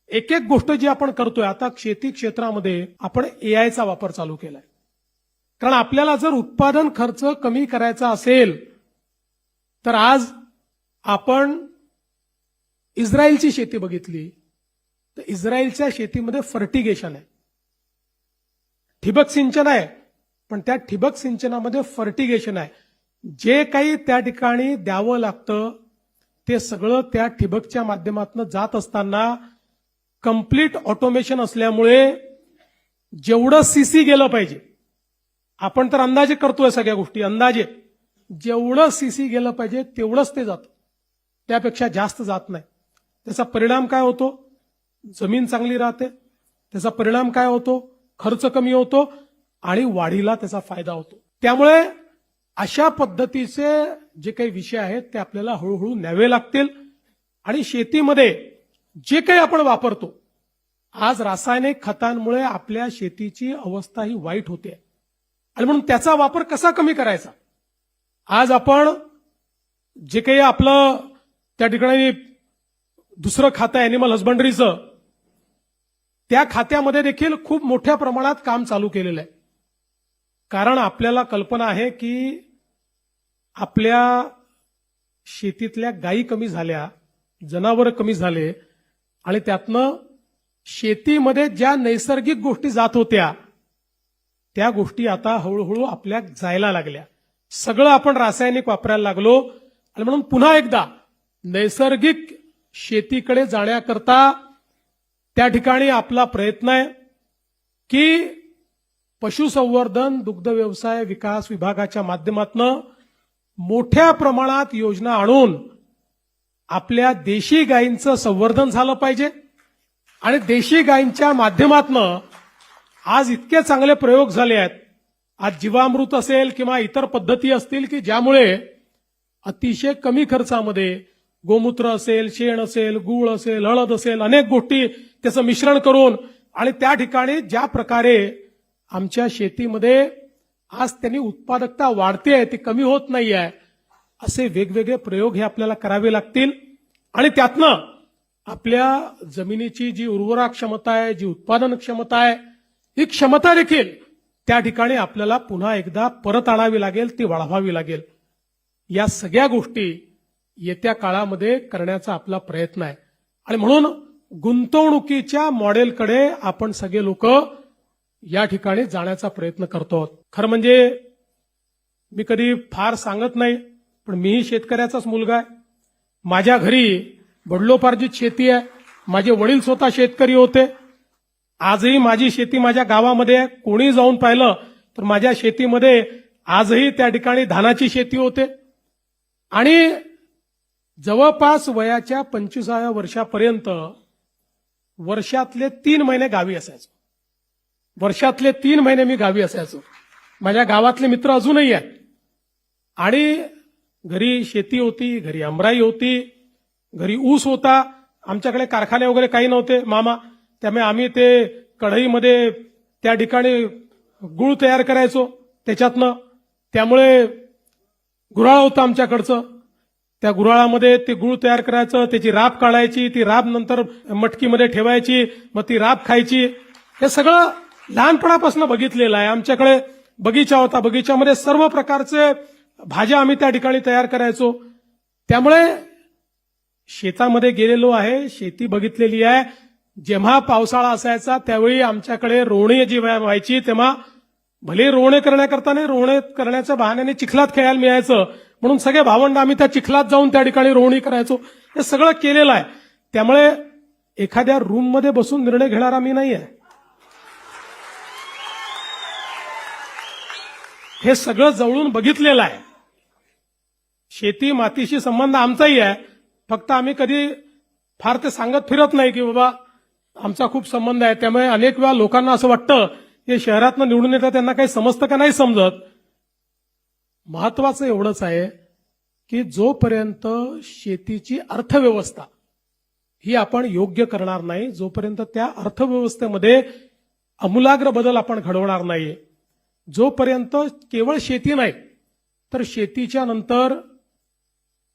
एक एक गोष्ट जी आपण करतोय, आता शेती क्षेत्रामध्ये आपण AIचा वापर चालू केलाय. कारण आपल्याला जर उत्पादन खर्च कमी करायचा असेल तर आज आपण इस्रायलची शेती बघितली तर इस्रायलच्या शेतीमध्ये फर्टिगेशन आहे, ठिबक सिंचन आहे, पण त्या ठिबक सिंचनामध्ये फर्टिगेशन आहे. जे काही त्या ठिकाणी द्यावं लागतं ते सगळं त्या ठिबकच्या माध्यमातून जात असताना कंप्लीट ऑटोमेशन असल्यामुळे जेवढं सीसी गेलं पाहिजे, आपण तर अंदाजे करतोय सगळ्या गोष्टी, अंदाजे जेवढं सीसी गेलं पाहिजे तेवढंच ते जातं, त्यापेक्षा जास्त जात नाही. त्याचा परिणाम काय होतो? जमीन चांगली राहते. त्याचा परिणाम काय होतो? खर्च कमी होतो आणि वाढीला त्याचा फायदा होतो. त्यामुळे अशा पद्धतीचे जे काही विषय आहेत ते आपल्याला हळूहळू न्यावे लागतील. आणि शेतीमध्ये जे काही आपण वापरतो, आज रासायनिक खतांमुळे आपल्या शेतीची अवस्था ही वाईट होते आणि म्हणून त्याचा वापर कसा कमी करायचा. आज आपण जे काही आपलं त्या ठिकाणी दुसरं खातं अॅनिमल हजबंडरीचं, त्या खात्यामध्ये देखील खूप मोठ्या प्रमाणात काम चालू केलेलं आहे. कारण आपल्याला कल्पना आहे की आपल्या शेतीतल्या गायी कमी झाल्या, जनावरं कमी झाले आणि त्यातनं शेतीमध्ये ज्या नैसर्गिक गोष्टी जात होत्या त्या गोष्टी आता हळूहळू आपल्या जायला लागल्या. सगळं आपण रासायनिक वापरायला लागलो आणि म्हणून पुन्हा एकदा नैसर्गिक शेतीकडे जाण्याकरता त्या ठिकाणी आपला प्रयत्न आहे की पशुसंवर्धन दुग्ध व्यवसाय विकास विभागाच्या माध्यमातून मोठ्या प्रमाणात योजना आणून आपल्या देशी गायींचं संवर्धन झालं पाहिजे. आणि देशी गायींच्या माध्यमातून आज इतके चांगले प्रयोग झाले आहेत. आज जीवामृत असेल किंवा इतर पद्धती असतील की ज्यामुळे अतिशय कमी खर्चामध्ये गोमूत्र असेल, शेण असेल, गूळ असेल, हळद असेल, अनेक गोष्टी त्याचं मिश्रण करून आणि त्या ठिकाणी ज्या प्रकारे आमच्या शेतीमध्ये आज त्यांनी उत्पादकता वाढते आहे, ती कमी होत नाही आहे, असे वेगवेगळे प्रयोग हे आपल्याला करावे लागतील. आणि त्यातनं आपल्या जमिनीची जी उर्वरा क्षमता आहे, जी उत्पादन क्षमता आहे, ही क्षमता देखील त्या ठिकाणी आपल्याला पुन्हा एकदा परत आणावी लागेल, ती वाढवावी लागेल. या सगळ्या गोष्टी येत्या काळामध्ये करण्याचा आपला प्रयत्न आहे. आणि म्हणून गुंतवणुकीच्या मॉडेलकडे आपण सगळे लोक या ठिकाणी जाण्याचा प्रयत्न करतो. खरं म्हणजे मी कधी फार सांगत नाही, पण मीही शेतकऱ्याचाच मुलगा आहे. माझ्या घरी वडिलोपार्जित शेती आहे. माझे वडील स्वतः शेतकरी होते. आजही माझी शेती माझ्या गावामध्ये आहे. कोणी जाऊन पाहिलं तर माझ्या शेतीमध्ये आजही त्या ठिकाणी धानाची शेती होते. आणि जवळपास वयाच्या 25व्या वर्षापर्यंत वर्षातले 3 महिने गावी असायचो. वर्षातले 3 महिने मी गावी असायचो. माझ्या गावातले मित्र अजूनही आहेत. आणि घरी शेती होती, घरी आमराई होती, घरी ऊस होता. आमच्याकडे कारखाने वगैरे काही नव्हते मामा, त्यामुळे आम्ही ते कढईमध्ये त्या ठिकाणी गुळ तयार करायचो त्याच्यातनं. त्यामुळे गुऱ्हाळ होतं आमच्याकडचं. त्या गुऱ्हाळामध्ये ते गुळ तयार करायचं, त्याची राब काढायची, ती राब नंतर मटकीमध्ये ठेवायची, मग ती राब खायची. हे सगळं लहानपणापासून बघितलेलं आहे. आमच्याकडे बगीचा होता, बगीच्यामध्ये सर्व प्रकारचे भाज्या आम्ही त्या ठिकाणी तयार करायचो. त्यामुळे शेतामध्ये गेलेलो आहे, शेती बघितलेली आहे. जेव्हा पावसाळा असायचा त्यावेळी आमच्याकडे रोवणी जी व्हायची, तेव्हा भले रोवणे करण्याकरता नाही, रोवणे करण्याच्या बहाण्याने चिखलात खेळायला मिळायचं, म्हणून सगळे भावंड आम्ही त्या चिखलात जाऊन त्या ठिकाणी रोवणी करायचो. हे सगळं केलेलं आहे. त्यामुळे एखाद्या रूममध्ये बसून निर्णय घेणारा मी नाही आहे. हे सगळं जवळून बघितलेलं आहे. शेती मातीशी संबंध आमचाही आहे. फक्त आम्ही कधी फार ते सांगत फिरत नाही की बाबा आमचा खूप संबंध आहे. त्यामुळे अनेक वेळा लोकांना असं वाटतं की शहरातनं निवडून येतं त्यांना काही समजतं का नाही समजत. महत्वाचं एवढंच आहे की जोपर्यंत शेतीची अर्थव्यवस्था ही आपण योग्य करणार नाही, जोपर्यंत त्या अर्थव्यवस्थेमध्ये आमूलाग्र बदल आपण घडवणार नाही, जोपर्यंत केवळ शेती नाही तर शेतीच्या नंतर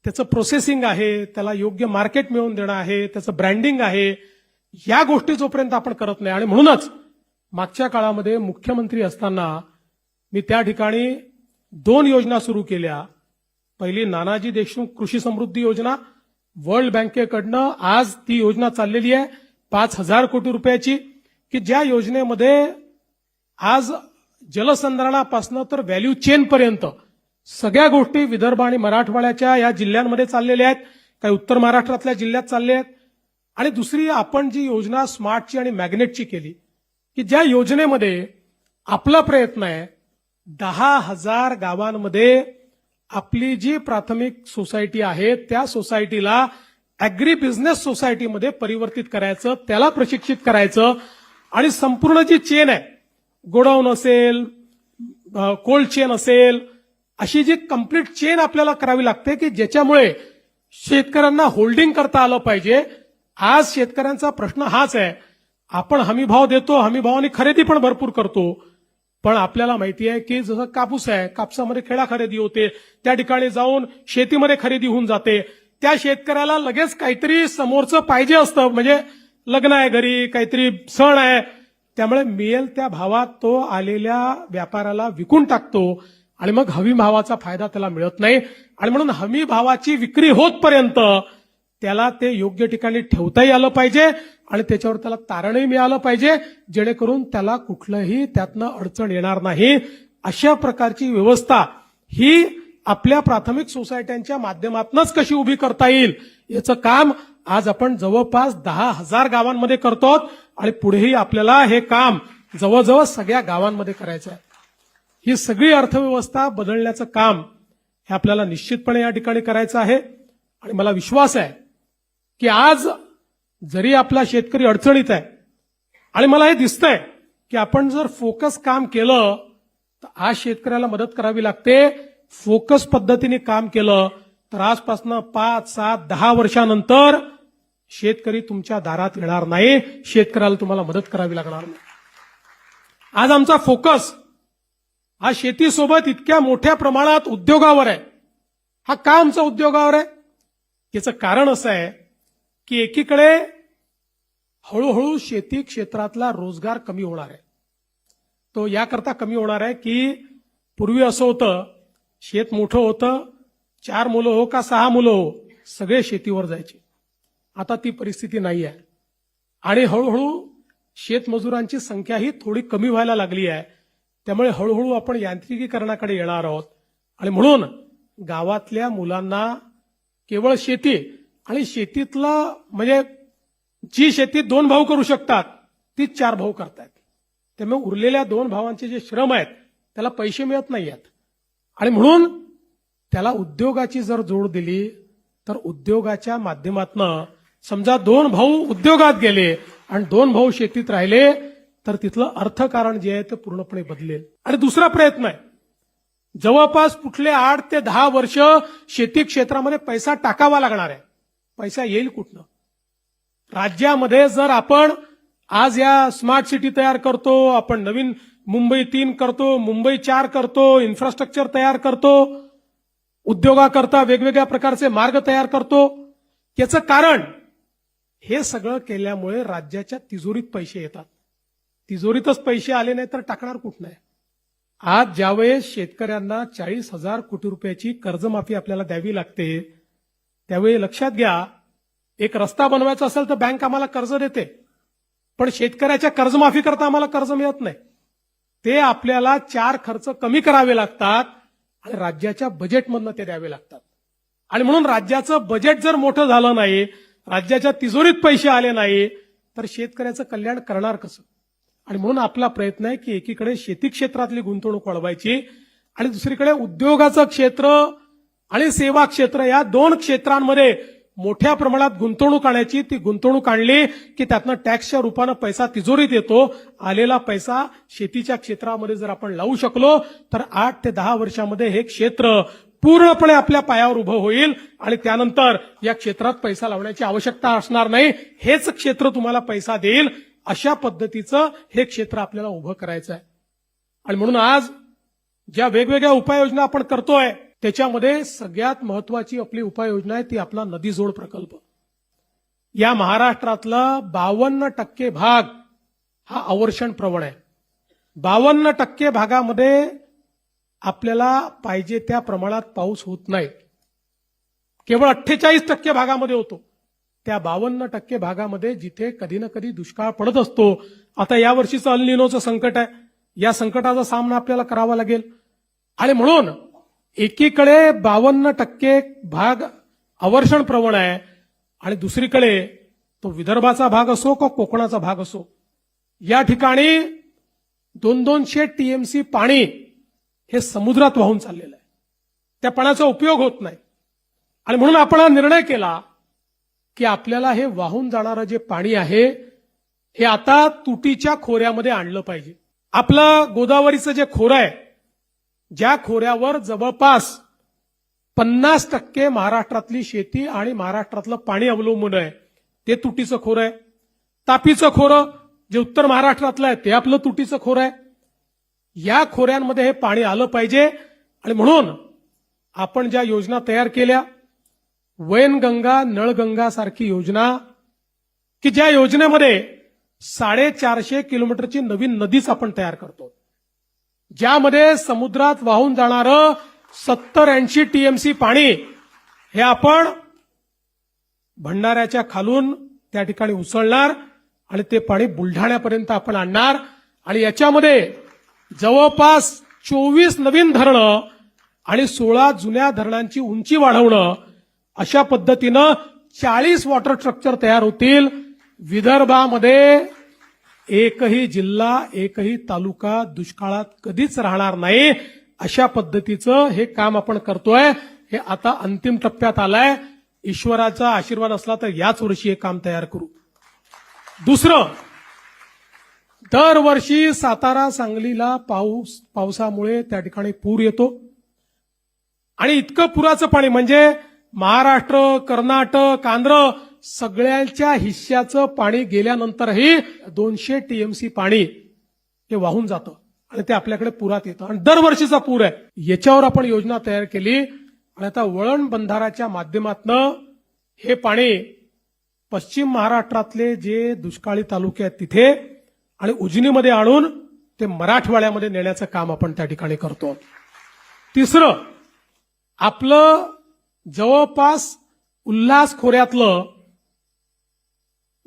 त्याचं प्रोसेसिंग आहे, त्याला योग्य मार्केट मिळवून देणं आहे, त्याचं ब्रँडिंग आहे, या गोष्टी जोपर्यंत आपण करत नाही. आणि म्हणूनच मागच्या काळामध्ये मुख्यमंत्री असताना मी त्या ठिकाणी 2 योजना सुरू केल्या. पहिली नानाजी देशमुख कृषी समृद्धी योजना, वर्ल्ड बँकेकडनं आज ती योजना चाललेली आहे 5,000 कोटी रुपयाची, की ज्या योजनेमध्ये आज जलसंधारणापासून तर व्हॅल्यू चेन पर्यंत सगळ्या गोष्टी विदर्भ आणि मराठवाड्याच्या या जिल्ह्यांमध्ये चाललेल्या आहेत, काही उत्तर महाराष्ट्रातल्या जिल्ह्यात चालले आहेत. आणि दुसरी आपण जी योजना स्मार्टची आणि मॅग्नेटची केली, की ज्या योजनेमध्ये आपला प्रयत्न आहे 10,000 गावांमध्ये आपली जी प्राथमिक सोसायटी आहे त्या सोसायटीला ॲग्री बिझनेस सोसायटीमध्ये परिवर्तित करायचं, त्याला प्रशिक्षित करायचं. आणि संपूर्ण जी चेन आहे, गोडाऊन असेल, कोल्ड चेन असेल, अशी जी कंप्लीट चेन आपल्याला करावी लागते की ज्याच्यामुळे शेतकऱ्यांना होल्डिंग करता आलं पाहिजे. आज शेतकऱ्यांचा प्रश्न हाच आहे, आपण हमीभाव देतो, हमीभावाने खरेदी पण भरपूर करतो, पण आपल्याला माहिती आहे की जसं कापूस आहे, कापसामध्ये खेळा खरेदी होते, त्या ठिकाणी जाऊन शेतीमध्ये खरेदी होऊन जाते. त्या शेतकऱ्याला लगेच काहीतरी समोरचं पाहिजे असतं, म्हणजे लग्न आहे घरी, काहीतरी सण आहे, त्यामुळे मिळेल त्या भावात तो आलेल्या व्यापाऱ्याला विकून टाकतो आणि मग हमी भावाचा फायदा त्याला मिळत नाही. आणि म्हणून हमी भावाची विक्री होतपर्यंत त्याला ते योग्य ठिकाणी ठेवताही आलं पाहिजे आणि त्याच्यावर त्याला तारणही मिळालं पाहिजे, जेणेकरून त्याला कुठलंही त्यातनं अडचण येणार नाही. अशा प्रकारची व्यवस्था ही आपल्या प्राथमिक सोसायट्यांच्या माध्यमातूनच कशी उभी करता येईल याचं काम आज आपण जवळपास 10,000 गावांमध्ये करतो आणि पुढेही आपल्याला हे काम जवळजवळ सगळ्या गावांमध्ये करायचं आहे. ही सगळी अर्थव्यवस्था बदलण्याचं काम हे आपल्याला निश्चितपणे या ठिकाणी करायचं आहे. आणि मला विश्वास आहे की आज जरी आपला शेतकरी अडचणीत आहे आणि मला हे दिसतंय की आपण जर फोकस काम केलं तर आज शेतकऱ्याला मदत करावी लागते. फोकस पद्धतीने काम केलं तर आजपासून 5, 7, 10 वर्षानंतर शेतकरी तुमच्या दारात येणार नाही, शेतकऱ्याला तुम्हाला मदत करावी लागणार नाही. आज आमचा फोकस हा शेतीसोबत इतक्या मोठ्या प्रमाणात उद्योगावर आहे. हा का आमचा उद्योगावर आहे? याचं कारण असं आहे की एकीकडे हळूहळू शेती क्षेत्रातला रोजगार कमी होणार आहे. तो याकरता कमी होणार आहे की पूर्वी असं होतं, शेत मोठं होतं, 4 मुलं हो का 6 मुलं हो, सगळे शेतीवर जायचे. आता ती परिस्थिती नाही आहे आणि हळूहळू शेतमजुरांची संख्याही थोडी कमी व्हायला लागली आहे. त्यामुळे हळूहळू आपण यांत्रिकीकरणाकडे येणार आहोत आणि म्हणून गावातल्या मुलांना केवळ शेती आणि शेतीतलं म्हणजे जी शेती 2 भाऊ करू शकतात तीच 4 भाऊ करतायत. त्यामुळे उरलेल्या 2 भावांचे जे श्रम आहेत त्याला पैसे मिळत नाही आहेत आणि म्हणून त्याला उद्योगाची जर जोड दिली तर उद्योगाच्या माध्यमातून समजा 2 भाऊ उद्योगात गेले आणि 2 भाऊ शेतीत राहिले तर तिथलं अर्थकारण जे आहे ते पूर्णपणे बदलेल. आणि दुसरा प्रयत्न आहे, जवळपास कुठले 8 ते 10 वर्ष शेती क्षेत्रामध्ये पैसा टाकावा लागणार आहे. पैसा येईल कुठनं? राज्यामध्ये जर आपण आज या स्मार्ट सिटी तयार करतो, आपण नवीन मुंबई 3 करतो, मुंबई 4 करतो, इन्फ्रास्ट्रक्चर तयार करतो, उद्योगाकरता वेगवेगळ्या प्रकारचे मार्ग तयार करतो, याचं कारण हे सगळं केल्यामुळे राज्याच्या तिजोरीत पैसे येतात. तिजोरीतच पैसे आले नाही तर टाकणार कुठं नाही. आज ज्यावेळेस शेतकऱ्यांना 40,000 कोटी रुपयाची कर्जमाफी आपल्याला द्यावी लागते, त्यावेळी लक्षात घ्या, एक रस्ता बनवायचा असेल तर बँक आम्हाला कर्ज देते, पण शेतकऱ्याच्या कर्जमाफी करता आम्हाला कर्ज मिळत नाही. ते आपल्याला 4 खर्च कमी करावे लागतात आणि राज्याच्या बजेटमधनं ते द्यावे लागतात. आणि म्हणून राज्याचं बजेट जर मोठं झालं नाही, राज्याच्या तिजोरीत पैसे आले नाही तर शेतकऱ्याचं कल्याण करणार कसं? आणि म्हणून आपला प्रयत्न आहे की एकीकडे शेती क्षेत्रातली गुंतवणूक वाढवायची आणि दुसरीकडे उद्योगाचं क्षेत्र आणि सेवा क्षेत्र या 2 क्षेत्रांमध्ये मोठ्या प्रमाणात गुंतवणूक आणायची. ती गुंतवणूक आणली की त्यातनं टॅक्सच्या रूपानं पैसा तिजोरीत येतो. आलेला पैसा शेतीच्या क्षेत्रामध्ये जर आपण लावू शकलो तर 8 ते 10 वर्षामध्ये हे क्षेत्र पूर्णपणे आपल्या पायावर उभं होईल आणि त्यानंतर या क्षेत्रात पैसा लावण्याची आवश्यकता असणार नाही. हेच क्षेत्र तुम्हाला पैसा देईल. अशा पद्धतीचं हे क्षेत्र आपल्याला उभं करायचं आहे. आणि म्हणून आज ज्या वेगवेगळ्या उपाययोजना आपण करतोय त्याच्यामध्ये सगळ्यात महत्वाची आपली उपाययोजना आहे ती आपला नदी जोड प्रकल्प. या महाराष्ट्रातला 52% भाग हा अवर्षण प्रवण आहे. 52% भागामध्ये आपल्याला पाहिजे त्या प्रमाणात पाऊस होत नाही. केवळ 48% भागामध्ये होतो. त्या 52% भागामध्ये जिथे कधी ना कधी दुष्काळ पडत असतो. आता या वर्षीचं अल निनोचं संकट आहे. या संकटाचा सामना आपल्याला करावा लागेल आणि म्हणून एकीकडे 52% भाग अवर्षण प्रवण आहे आणि दुसरीकडे तो विदर्भाचा भाग असो का कोकणाचा भाग असो, या ठिकाणी 200 टीएमसी पाणी हे समुद्रात वाहून चाललेलं आहे. त्या पाण्याचा उपयोग होत नाही आणि म्हणून आपण हा निर्णय केला की आपल्याला हे वाहून जाणारं जे पाणी आहे हे आता तुटीच्या खोऱ्यामध्ये आणलं पाहिजे. आपलं गोदावरीचं जे खोरं आहे, ज्या खोऱ्यावर जवळपास 50% महाराष्ट्रातली शेती आणि महाराष्ट्रातलं पाणी अवलंबून आहे, ते तुटीचं खोरं आहे. तापीचं खोरं जे उत्तर महाराष्ट्रातलं आहे ते आपलं तुटीचं खोरं आहे. या खोऱ्यांमध्ये हे पाणी आलं पाहिजे आणि म्हणून आपण ज्या योजना तयार केल्या, वैनगंगा नळगंगा सारखी योजना, की ज्या योजनेमध्ये 450 किलोमीटरची नवीन नदीच आपण तयार करतो, ज्यामध्ये समुद्रात वाहून जाणारं 70-80 टीएमसी पाणी हे आपण भंडाऱ्याच्या खालून त्या ठिकाणी उसळणार आणि ते पाणी बुलढाण्यापर्यंत आपण आणणार आणि याच्यामध्ये जवळपास 24 नवीन धरणं आणि 16 जुन्या धरणांची उंची वाढवणं, अशा पद्धतीनं 40 वॉटर स्ट्रक्चर तयार होतील. विदर्भामध्ये एकही जिल्हा एकही तालुका दुष्काळात कधीच राहणार नाही, अशा पद्धतीचं हे काम आपण करतोय. हे आता अंतिम टप्प्यात आलंय. ईश्वराचा आशीर्वाद असला तर याच वर्षी हे काम तयार करू. दुसरं, दरवर्षी सातारा सांगलीला पावसामुळे त्या ठिकाणी पूर येतो आणि इतकं पुराचं पाणी म्हणजे महाराष्ट्र, कर्नाटक, आंध्र सगळ्यांच्या हिश्श्याचं पाणी गेल्यानंतरही 200 टीएमसी पाणी हे वाहून जातं आणि ते आपल्याकडे पुरात येतं आणि दरवर्षीचा पूर आहे. याच्यावर आपण योजना तयार केली आणि आता वळण बंधाराच्या माध्यमातून हे पाणी पश्चिम महाराष्ट्रातले जे दुष्काळी तालुके आहेत तिथे आणि उजनीमध्ये आणून ते मराठवाड्यामध्ये नेण्याचं काम आपण त्या ठिकाणी करतो. तिसरं, आपलं जवळपास उल्हास खोऱ्यातलं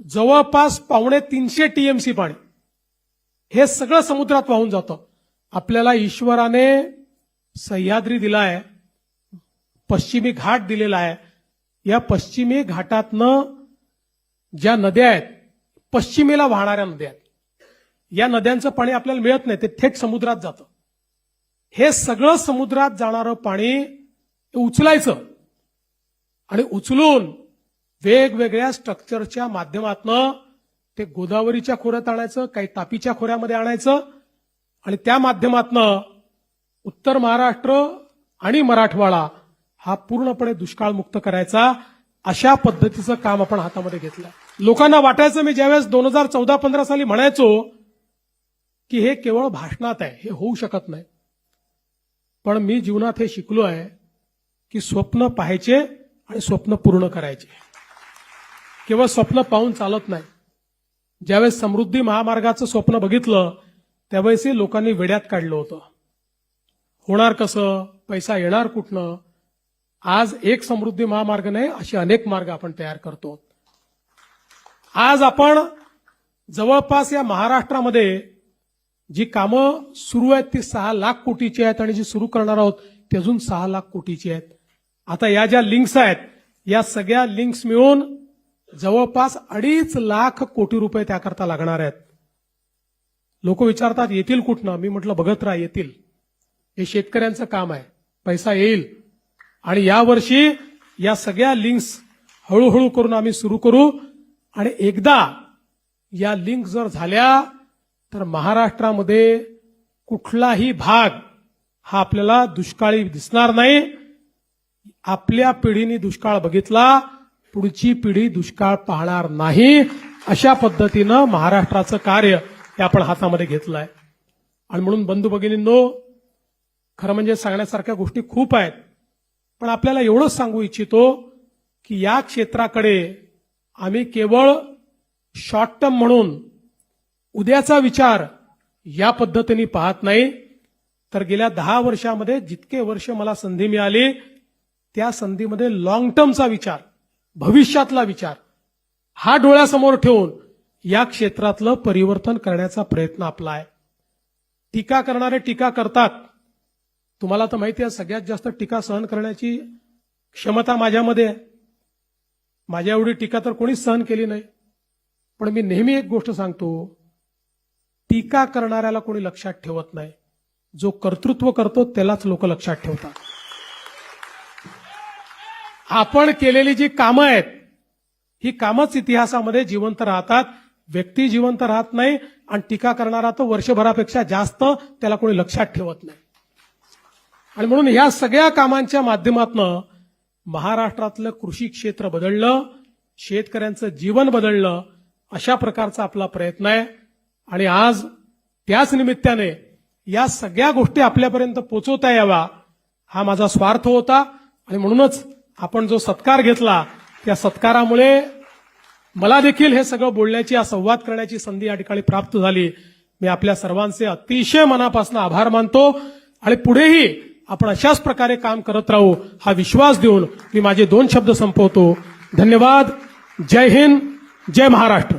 जवळपास 250 टीएमसी पाणी हे सगळं समुद्रात वाहून जातं. आपल्याला ईश्वराने सह्याद्री दिलाय, पश्चिमी घाट दिलेला आहे. या पश्चिमी घाटातनं ज्या नद्या आहेत, पश्चिमेला वाहणाऱ्या नद्या आहेत, या नद्यांचं पाणी आपल्याला मिळत नाही, ते थेट समुद्रात जातं. हे सगळं समुद्रात जाणारं पाणी उचलायचं आणि उचलून वेगवेगळ्या स्ट्रक्चरच्या माध्यमातून ते गोदावरीच्या खोऱ्यात आणायचं, काही तापीच्या खोऱ्यामध्ये आणायचं आणि त्या माध्यमातून उत्तर महाराष्ट्र आणि मराठवाडा हा पूर्णपणे दुष्काळमुक्त करायचा. अशा पद्धतीचं काम आपण हातामध्ये घेतलं. लोकांना वाटायचं, मी ज्यावेळेस 2014-15 साली म्हणायचो की हे केवळ भाषणात आहे, हे होऊ शकत नाही, पण मी जीवनात हे शिकलो आहे की स्वप्न पाहायचे आणि स्वप्न पूर्ण करायचे. केवळ स्वप्न पाहून चालत नाही. ज्यावेळेस समृद्धी महामार्गाचं स्वप्न बघितलं त्यावेळेसही लोकांनी वेड्यात काढलं होतं. होणार कसं, पैसा येणार कुठनं. आज एक समृद्धी महामार्ग नाही, असे अनेक मार्ग आपण तयार करतो. आज आपण जवळपास या महाराष्ट्रामध्ये जी कामं सुरू आहेत ती 6 लाख कोटीची आहेत आणि जी सुरू करणार आहोत ती अजून 6 लाख कोटीची आहेत. आता या ज्या लिंक्स आहेत, या सगळ्या लिंक्स मिळून जवळपास 2.5 लाख कोटी रुपये त्याकरता लागणार आहेत. लोक विचारतात येतील कुठनं, मी म्हटलं बघत राहा, येतील. हे शेतकऱ्यांचं काम आहे, पैसा येईल आणि यावर्षी या सगळ्या लिंक्स हळूहळू करून आम्ही सुरू करू आणि एकदा या लिंक जर झाल्या तर महाराष्ट्रामध्ये कुठलाही भाग हा आपल्याला दुष्काळी दिसणार नाही. आपल्या पिढीने दुष्काळ बघितला, पुढची पिढी दुष्काळ पाहणार नाही. अशा पद्धतीनं महाराष्ट्राचं कार्य हे आपण हातामध्ये घेतलं आहे. आणि म्हणून बंधू भगिनींनो, खरं म्हणजे सांगण्यासारख्या गोष्टी खूप आहेत, पण आपल्याला एवढंच सांगू इच्छितो की या क्षेत्राकडे आम्ही केवळ शॉर्ट टर्म म्हणून उद्याचा विचार या पद्धतीने पाहत नाही, तर गेल्या 10 वर्षामध्ये जितके वर्ष मला संधी मिळाली त्या संधीमध्ये लॉंग टर्मचा विचार, भविष्यातला विचार हा डोळ्यासमोर ठेवून या क्षेत्रातलं परिवर्तन करण्याचा प्रयत्न आपला आहे. टीका करणारे टीका करतात, तुम्हाला तर माहिती आहे सगळ्यात जास्त टीका सहन करण्याची क्षमता माझ्यामध्ये आहे. माझ्या एवढी टीका तर कोणीच सहन केली नाही. पण मी नेहमी एक गोष्ट सांगतो, टीका करणाऱ्याला कोणी लक्षात ठेवत नाही, जो कर्तृत्व करतो त्यालाच लोक लक्षात ठेवतात. आपण केलेली जी कामं आहेत ही कामच इतिहासामध्ये जिवंत राहतात. व्यक्ती जिवंत राहत नाही आणि टीका करणारा तो वर्षभरापेक्षा जास्त, त्याला कोणी लक्षात ठेवत नाही. आणि म्हणून या सगळ्या कामांच्या माध्यमातून महाराष्ट्रातलं कृषी क्षेत्र बदललं, शेतकऱ्यांचं जीवन बदललं, अशा प्रकारचा आपला प्रयत्न आहे. आणि आज त्याच निमित्ताने या सगळ्या गोष्टी आपल्यापर्यंत पोहोचवता यावा हा माझा स्वार्थ होता. आणि म्हणूनच आपण जो सत्कार घेतला त्या सत्कारामुळे मला देखील हे सगळं बोलण्याची, हा संवाद करण्याची संधी या ठिकाणी प्राप्त झाली. मी आपल्या सर्वांचे अतिशय मनापासून आभार मानतो आणि पुढेही आपण अशाच प्रकारे काम करत राहू हा विश्वास देऊन मी माझे 2 शब्द संपवतो. धन्यवाद. जय हिंद, जय महाराष्ट्र.